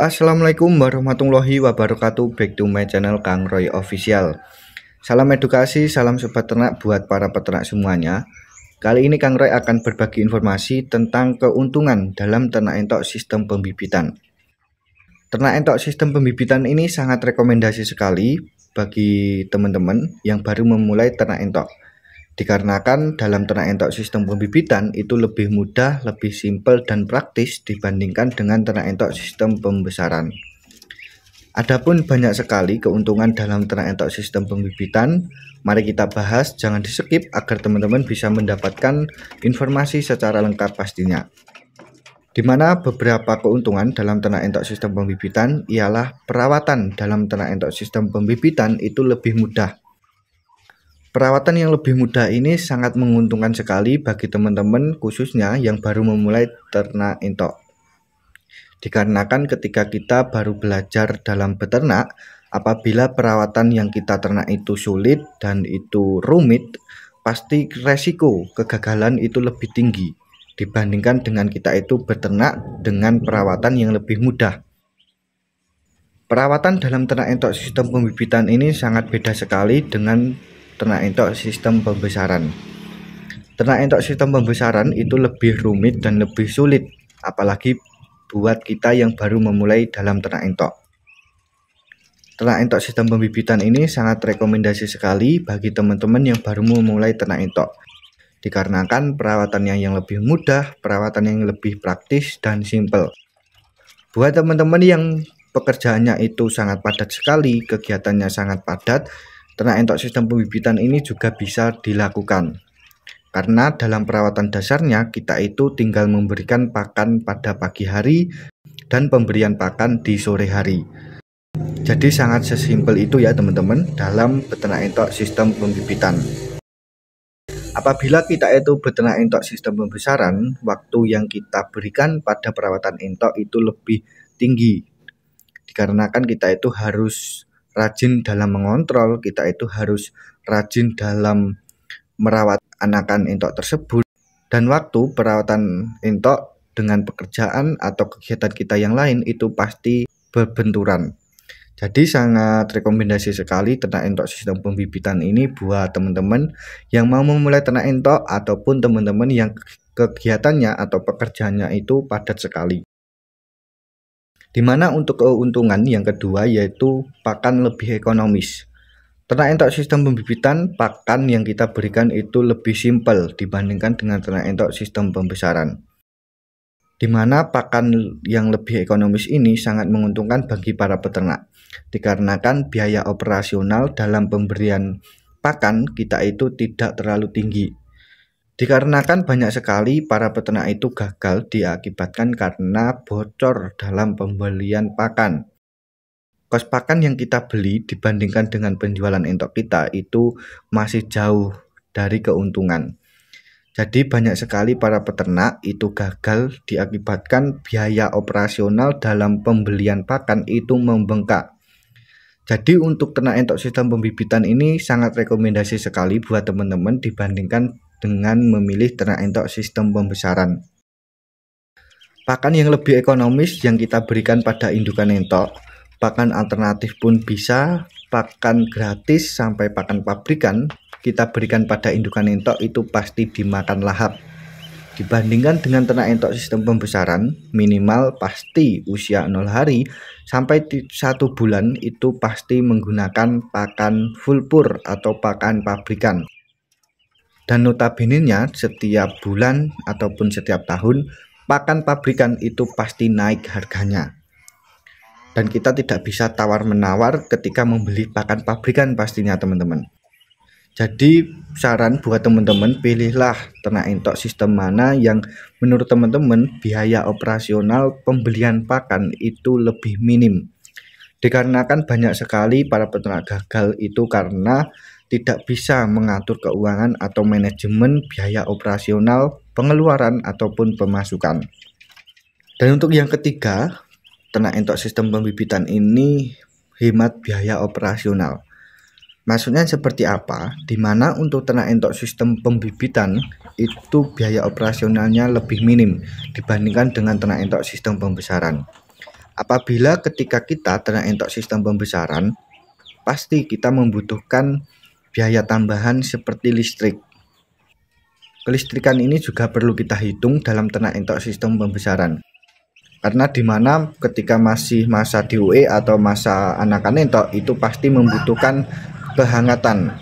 Assalamualaikum warahmatullahi wabarakatuh. Back to my channel Kang Roy Official. Salam edukasi, salam sobat ternak buat para peternak semuanya. Kali ini Kang Roy akan berbagi informasi tentang keuntungan dalam ternak entok sistem pembibitan. Ternak entok sistem pembibitan ini sangat rekomendasi sekali bagi teman-teman yang baru memulai ternak entok. Dikarenakan dalam ternak entok sistem pembibitan itu lebih mudah, lebih simpel dan praktis dibandingkan dengan ternak entok sistem pembesaran. Adapun banyak sekali keuntungan dalam ternak entok sistem pembibitan. Mari kita bahas, jangan di skip agar teman-teman bisa mendapatkan informasi secara lengkap pastinya. Dimana beberapa keuntungan dalam ternak entok sistem pembibitan ialah perawatan dalam ternak entok sistem pembibitan itu lebih mudah. Perawatan yang lebih mudah ini sangat menguntungkan sekali bagi teman-teman khususnya yang baru memulai ternak entok. Dikarenakan ketika kita baru belajar dalam beternak, apabila perawatan yang kita ternak itu sulit dan itu rumit, pasti resiko kegagalan itu lebih tinggi dibandingkan dengan kita itu beternak dengan perawatan yang lebih mudah. Perawatan dalam ternak entok sistem pembibitan ini sangat beda sekali dengan ternak entok sistem pembesaran. Ternak entok sistem pembesaran itu lebih rumit dan lebih sulit, apalagi buat kita yang baru memulai dalam ternak entok. Ternak entok sistem pembibitan ini sangat rekomendasi sekali bagi teman-teman yang baru memulai ternak entok. Dikarenakan perawatannya yang lebih mudah, perawatan yang lebih praktis dan simple. Buat teman-teman yang pekerjaannya itu sangat padat sekali, kegiatannya sangat padat, ternak entok sistem pembibitan ini juga bisa dilakukan. Karena dalam perawatan dasarnya kita itu tinggal memberikan pakan pada pagi hari dan pemberian pakan di sore hari. Jadi sangat sesimpel itu ya teman-teman dalam beternak entok sistem pembibitan. Apabila kita itu beternak entok sistem pembesaran, waktu yang kita berikan pada perawatan entok itu lebih tinggi. Dikarenakan kita itu harus rajin dalam mengontrol, kita itu harus rajin dalam merawat anakan entok tersebut, dan waktu perawatan entok dengan pekerjaan atau kegiatan kita yang lain itu pasti berbenturan. Jadi sangat rekomendasi sekali ternak entok sistem pembibitan ini buat teman-teman yang mau memulai ternak entok ataupun teman-teman yang kegiatannya atau pekerjaannya itu padat sekali. Dimana untuk keuntungan yang kedua yaitu pakan lebih ekonomis. Ternak entok sistem pembibitan, pakan yang kita berikan itu lebih simpel dibandingkan dengan ternak entok sistem pembesaran. Dimana pakan yang lebih ekonomis ini sangat menguntungkan bagi para peternak. Dikarenakan biaya operasional dalam pemberian pakan kita itu tidak terlalu tinggi. Dikarenakan banyak sekali para peternak itu gagal diakibatkan karena bocor dalam pembelian pakan. Kos pakan yang kita beli dibandingkan dengan penjualan entok kita itu masih jauh dari keuntungan. Jadi banyak sekali para peternak itu gagal diakibatkan biaya operasional dalam pembelian pakan itu membengkak. Jadi untuk ternak entok sistem pembibitan ini sangat rekomendasi sekali buat teman-teman dibandingkan dengan memilih ternak entok sistem pembesaran. Pakan yang lebih ekonomis yang kita berikan pada indukan entok, pakan alternatif pun bisa, pakan gratis sampai pakan pabrikan kita berikan pada indukan entok itu pasti dimakan lahap. Dibandingkan dengan ternak entok sistem pembesaran, minimal pasti usia 0 hari sampai 1 bulan itu pasti menggunakan pakan full pur atau pakan pabrikan. Dan notabene-nya setiap bulan ataupun setiap tahun pakan pabrikan itu pasti naik harganya. dan kita tidak bisa tawar-menawar ketika membeli pakan pabrikan pastinya teman-teman. Jadi saran buat teman-teman, pilihlah ternak entok sistem mana yang menurut teman-teman biaya operasional pembelian pakan itu lebih minim. Dikarenakan banyak sekali para peternak gagal itu karena tidak bisa mengatur keuangan atau manajemen biaya operasional, pengeluaran ataupun pemasukan. Dan untuk yang ketiga, ternak entok sistem pembibitan ini hemat biaya operasional. Maksudnya seperti apa? Dimana untuk ternak entok sistem pembibitan itu biaya operasionalnya lebih minim dibandingkan dengan ternak entok sistem pembesaran. Apabila ketika kita ternak entok sistem pembesaran, pasti kita membutuhkan biaya tambahan seperti listrik. Kelistrikan ini juga perlu kita hitung dalam ternak entok sistem pembesaran. Karena dimana ketika masih masa DOE atau masa anakan entok itu pasti membutuhkan kehangatan.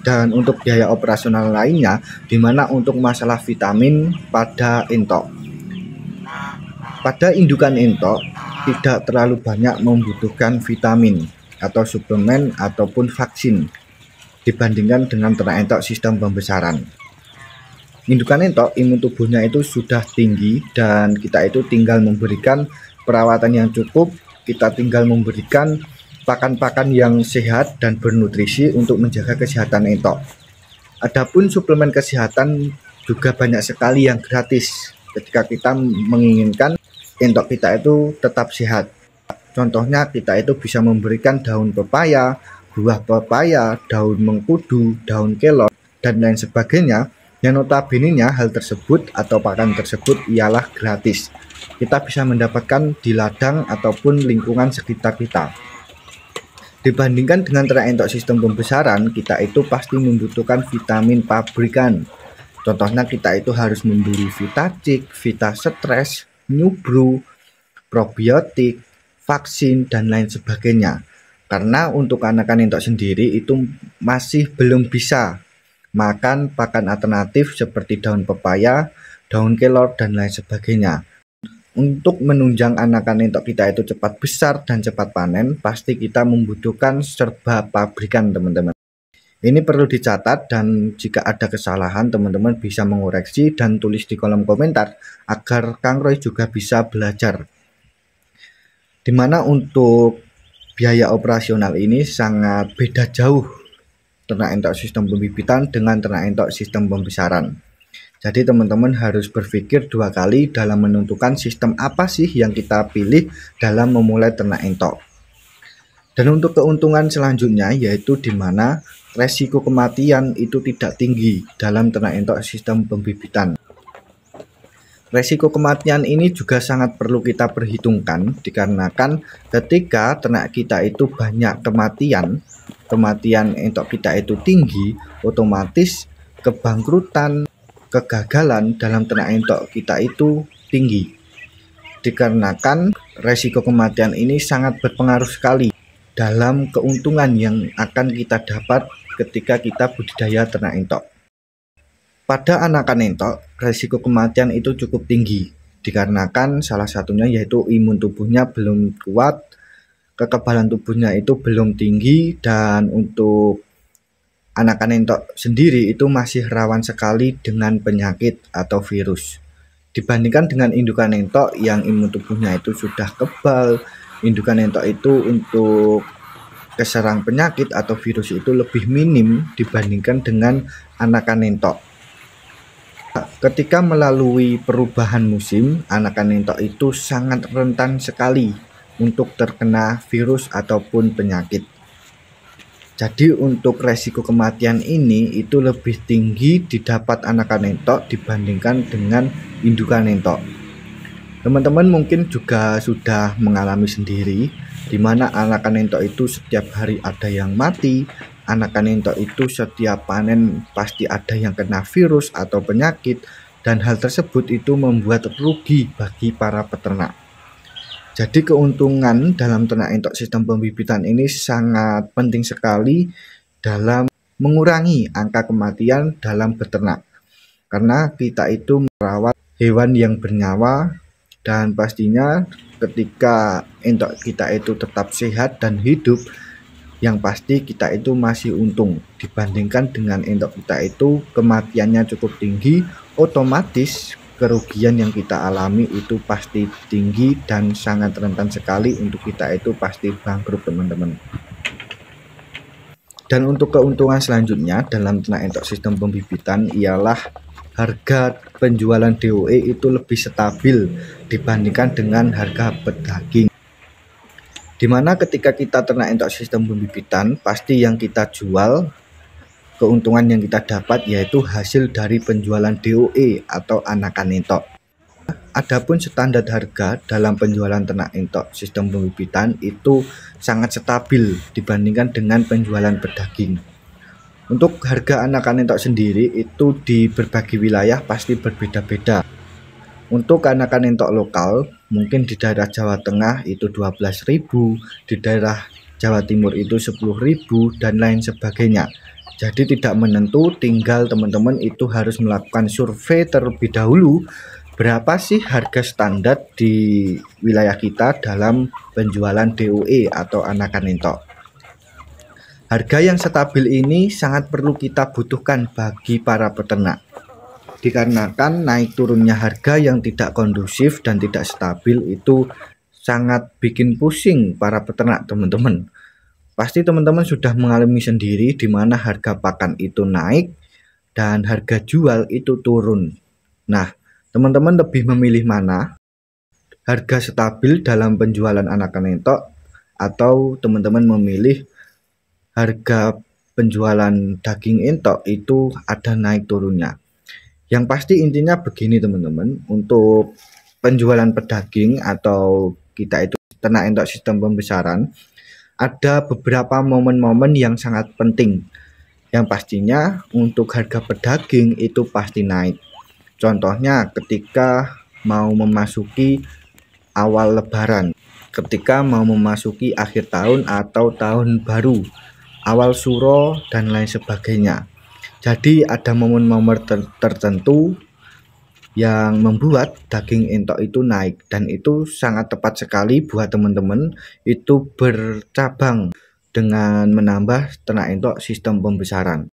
Dan untuk biaya operasional lainnya, dimana untuk masalah vitamin pada entok, pada indukan entok tidak terlalu banyak membutuhkan vitamin atau suplemen ataupun vaksin dibandingkan dengan ternak entok sistem pembesaran. Indukan entok imun tubuhnya itu sudah tinggi dan kita itu tinggal memberikan perawatan yang cukup, kita tinggal memberikan pakan-pakan yang sehat dan bernutrisi untuk menjaga kesehatan entok. Adapun suplemen kesehatan juga banyak sekali yang gratis ketika kita menginginkan entok kita itu tetap sehat. Contohnya kita itu bisa memberikan daun pepaya, buah pepaya, daun mengkudu, daun kelor, dan lain sebagainya. Yang notabene-nya hal tersebut atau pakan tersebut ialah gratis. Kita bisa mendapatkan di ladang ataupun lingkungan sekitar kita. Dibandingkan dengan ternak entok sistem pembesaran, kita itu pasti membutuhkan vitamin pabrikan. Contohnya kita itu harus membeli Vitacik, Vitastress, Nubru, probiotik, vaksin, dan lain sebagainya. Karena untuk anakan entok sendiri itu masih belum bisa makan pakan alternatif seperti daun pepaya, daun kelor, dan lain sebagainya. Untuk menunjang anakan entok kita itu cepat besar dan cepat panen, pasti kita membutuhkan serba pabrikan teman-teman. Ini perlu dicatat dan jika ada kesalahan teman-teman bisa mengoreksi dan tulis di kolom komentar agar Kang Roy juga bisa belajar. Dimana untuk biaya operasional ini sangat beda jauh ternak entok sistem pembibitan dengan ternak entok sistem pembesaran. Jadi teman-teman harus berpikir dua kali dalam menentukan sistem apa sih yang kita pilih dalam memulai ternak entok. Dan untuk keuntungan selanjutnya yaitu dimana resiko kematian itu tidak tinggi dalam ternak entok sistem pembibitan. Resiko kematian ini juga sangat perlu kita perhitungkan dikarenakan ketika ternak kita itu banyak kematian entok kita itu tinggi, otomatis kebangkrutan, kegagalan dalam ternak entok kita itu tinggi. Dikarenakan resiko kematian ini sangat berpengaruh sekali dalam keuntungan yang akan kita dapat ketika kita budidaya ternak entok. Pada anakan entok, resiko kematian itu cukup tinggi dikarenakan salah satunya yaitu imun tubuhnya belum kuat, kekebalan tubuhnya itu belum tinggi, dan untuk anakan entok sendiri itu masih rawan sekali dengan penyakit atau virus. Dibandingkan dengan indukan entok yang imun tubuhnya itu sudah kebal, indukan entok itu untuk keserang penyakit atau virus itu lebih minim dibandingkan dengan anakan entok. Ketika melalui perubahan musim, anakan entok itu sangat rentan sekali untuk terkena virus ataupun penyakit. Jadi untuk resiko kematian ini itu lebih tinggi didapat anakan entok dibandingkan dengan indukan entok. Teman-teman mungkin juga sudah mengalami sendiri di mana anakan entok itu setiap hari ada yang mati, anakan entok itu setiap panen pasti ada yang kena virus atau penyakit, dan hal tersebut itu membuat rugi bagi para peternak. Jadi keuntungan dalam ternak entok sistem pembibitan ini sangat penting sekali dalam mengurangi angka kematian dalam beternak. Karena kita itu merawat hewan yang bernyawa dan pastinya ketika entok kita itu tetap sehat dan hidup, yang pasti kita itu masih untung dibandingkan dengan entok kita itu kematiannya cukup tinggi. Otomatis kerugian yang kita alami itu pasti tinggi dan sangat rentan sekali untuk kita itu pasti bangkrut teman-teman. Dan untuk keuntungan selanjutnya dalam ternak entok sistem pembibitan ialah harga penjualan DOE itu lebih stabil dibandingkan dengan harga pedaging. Dimana ketika kita ternak entok sistem pembibitan, pasti yang kita jual, keuntungan yang kita dapat yaitu hasil dari penjualan DOE atau anakan entok. Adapun standar harga dalam penjualan ternak entok sistem pembibitan itu sangat stabil dibandingkan dengan penjualan pedaging. Untuk harga anakan entok sendiri itu di berbagai wilayah pasti berbeda-beda. Untuk anakan entok lokal mungkin di daerah Jawa Tengah itu 12.000, di daerah Jawa Timur itu 10.000 dan lain sebagainya. Jadi tidak menentu, tinggal teman-teman itu harus melakukan survei terlebih dahulu berapa sih harga standar di wilayah kita dalam penjualan DOE atau anakan entok. Harga yang stabil ini sangat perlu kita butuhkan bagi para peternak, dikarenakan naik turunnya harga yang tidak kondusif dan tidak stabil itu sangat bikin pusing para peternak teman-teman. Pasti teman-teman sudah mengalami sendiri di mana harga pakan itu naik dan harga jual itu turun. Nah, teman-teman lebih memilih mana? Harga stabil dalam penjualan anakan entok atau teman-teman memilih harga penjualan daging entok itu ada naik turunnya? Yang pasti intinya begini teman-teman, untuk penjualan pedaging atau kita itu ternak entok sistem pembesaran, ada beberapa momen-momen yang sangat penting. Yang pastinya untuk harga pedaging itu pasti naik. Contohnya ketika mau memasuki awal lebaran, ketika mau memasuki akhir tahun atau tahun baru, awal suro dan lain sebagainya. Jadi ada momen-momen tertentu yang membuat daging entok itu naik, dan itu sangat tepat sekali buat teman-teman itu bercabang dengan menambah ternak entok sistem pembesaran.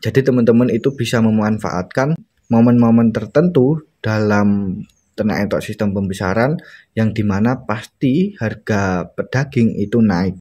Jadi teman-teman itu bisa memanfaatkan momen-momen tertentu dalam ternak entok sistem pembesaran yang dimana pasti harga pedaging itu naik.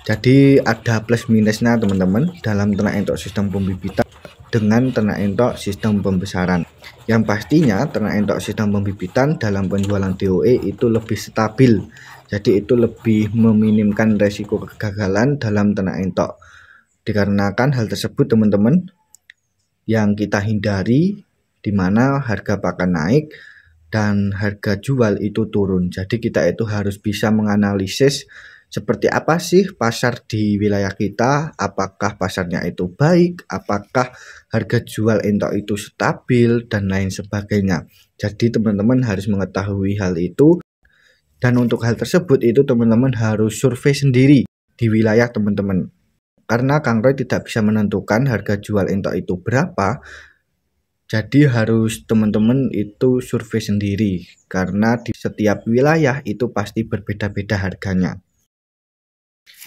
Jadi ada plus minusnya teman-teman dalam ternak entok sistem pembibitan dengan ternak entok sistem pembesaran. Yang pastinya ternak entok sistem pembibitan dalam penjualan DOE itu lebih stabil. Jadi itu lebih meminimkan resiko kegagalan dalam ternak entok. Dikarenakan hal tersebut teman-teman yang kita hindari, di mana harga pakan naik dan harga jual itu turun. Jadi kita itu harus bisa menganalisis seperti apa sih pasar di wilayah kita, apakah pasarnya itu baik, apakah harga jual entok itu stabil dan lain sebagainya. Jadi teman-teman harus mengetahui hal itu, dan untuk hal tersebut itu teman-teman harus survei sendiri di wilayah teman-teman. Karena Kang Roy tidak bisa menentukan harga jual entok itu berapa, jadi harus teman-teman itu survei sendiri, karena di setiap wilayah itu pasti berbeda-beda harganya.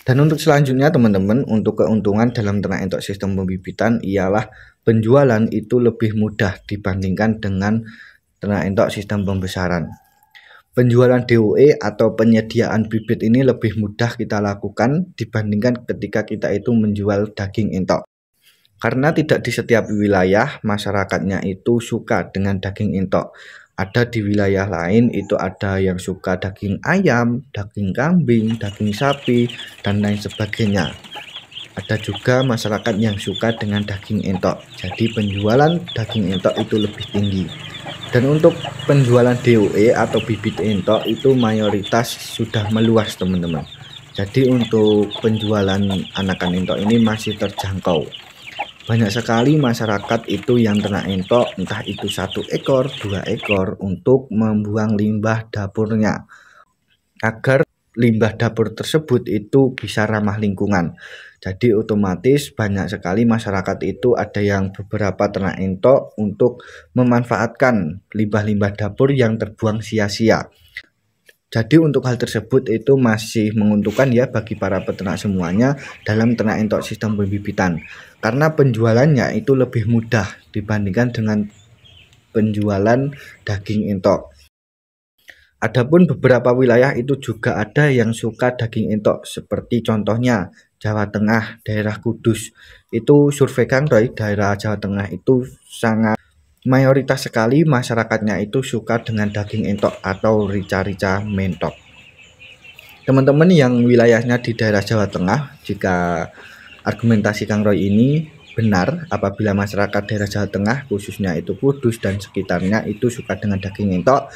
Dan untuk selanjutnya teman-teman, untuk keuntungan dalam ternak entok sistem pembibitan ialah penjualan itu lebih mudah dibandingkan dengan ternak entok sistem pembesaran. Penjualan DOE atau penyediaan bibit ini lebih mudah kita lakukan dibandingkan ketika kita itu menjual daging entok. Karena tidak di setiap wilayah masyarakatnya itu suka dengan daging entok. Ada di wilayah lain itu ada yang suka daging ayam, daging kambing, daging sapi, dan lain sebagainya. Ada juga masyarakat yang suka dengan daging entok. Jadi penjualan daging entok itu lebih tinggi. Dan untuk penjualan DOE atau bibit entok itu mayoritas sudah meluas teman-teman. Jadi untuk penjualan anakan entok ini masih terjangkau. Banyak sekali masyarakat itu yang ternak entok, entah itu 1 ekor, 2 ekor, untuk membuang limbah dapurnya agar limbah dapur tersebut itu bisa ramah lingkungan. Jadi otomatis banyak sekali masyarakat itu ada yang beberapa ternak entok untuk memanfaatkan limbah-limbah dapur yang terbuang sia-sia. Jadi untuk hal tersebut itu masih menguntungkan ya bagi para peternak semuanya dalam ternak entok sistem pembibitan. Karena penjualannya itu lebih mudah dibandingkan dengan penjualan daging entok. Adapun beberapa wilayah itu juga ada yang suka daging entok, seperti contohnya Jawa Tengah, daerah Kudus. Itu survei Kang Roy, daerah Jawa Tengah itu sangat mayoritas sekali masyarakatnya itu suka dengan daging entok atau rica-rica mentok. Teman-teman yang wilayahnya di daerah Jawa Tengah, jika argumentasi Kang Roy ini benar, apabila masyarakat daerah Jawa Tengah khususnya itu Kudus dan sekitarnya itu suka dengan daging entok,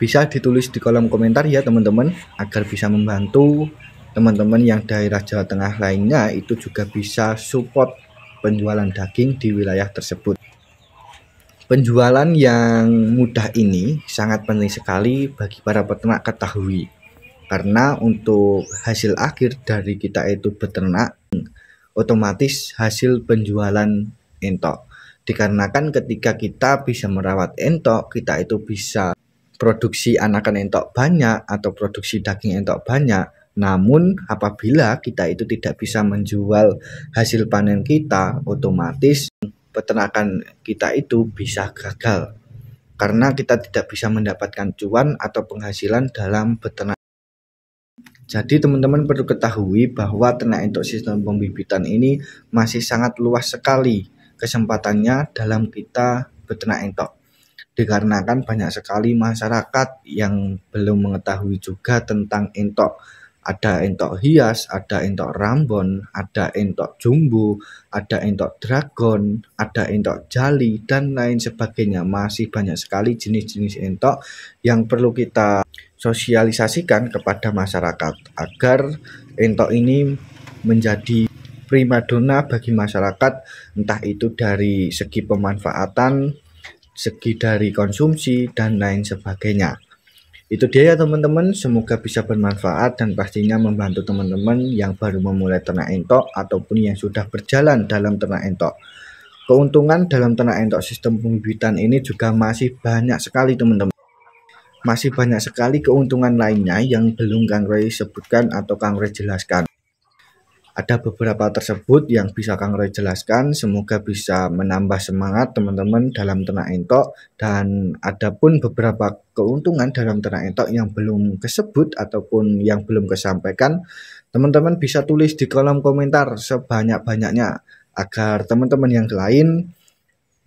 bisa ditulis di kolom komentar ya teman-teman, agar bisa membantu teman-teman yang daerah Jawa Tengah lainnya itu juga bisa support penjualan daging di wilayah tersebut. Penjualan yang mudah ini sangat penting sekali bagi para peternak ketahui, karena untuk hasil akhir dari kita itu beternak otomatis hasil penjualan entok. Dikarenakan ketika kita bisa merawat entok, kita itu bisa produksi anakan entok banyak atau produksi daging entok banyak. Namun apabila kita itu tidak bisa menjual hasil panen kita, otomatis peternakan kita itu bisa gagal karena kita tidak bisa mendapatkan cuan atau penghasilan dalam beternak. Jadi teman-teman perlu ketahui bahwa ternak entok sistem pembibitan ini masih sangat luas sekali kesempatannya dalam kita beternak entok. Dikarenakan banyak sekali masyarakat yang belum mengetahui juga tentang entok. Ada entok hias, ada entok rambon, ada entok jumbo, ada entok dragon, ada entok jali, dan lain sebagainya. Masih banyak sekali jenis-jenis entok yang perlu kita sosialisasikan kepada masyarakat agar entok ini menjadi primadona bagi masyarakat, entah itu dari segi pemanfaatan, segi dari konsumsi, dan lain sebagainya. Itu dia ya teman-teman, semoga bisa bermanfaat dan pastinya membantu teman-teman yang baru memulai ternak entok ataupun yang sudah berjalan dalam ternak entok. Keuntungan dalam ternak entok sistem pembibitan ini juga masih banyak sekali teman-teman. Masih banyak sekali keuntungan lainnya yang belum Kang Roy sebutkan atau Kang Roy jelaskan. Ada beberapa tersebut yang bisa Kang Roy jelaskan, semoga bisa menambah semangat teman-teman dalam ternak entok, dan ada pun beberapa keuntungan dalam ternak entok yang belum kesebut ataupun yang belum kesampaikan, teman-teman bisa tulis di kolom komentar sebanyak-banyaknya agar teman-teman yang lain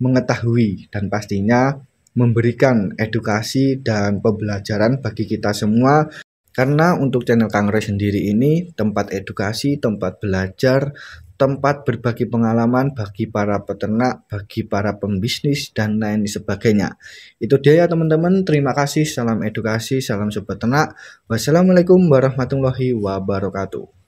mengetahui dan pastinya memberikan edukasi dan pembelajaran bagi kita semua. Karena untuk channel Kang Roy sendiri ini tempat edukasi, tempat belajar, tempat berbagi pengalaman bagi para peternak, bagi para pembisnis, dan lain sebagainya. Itu dia ya teman-teman, terima kasih, salam edukasi, salam sobat ternak. Wassalamualaikum warahmatullahi wabarakatuh.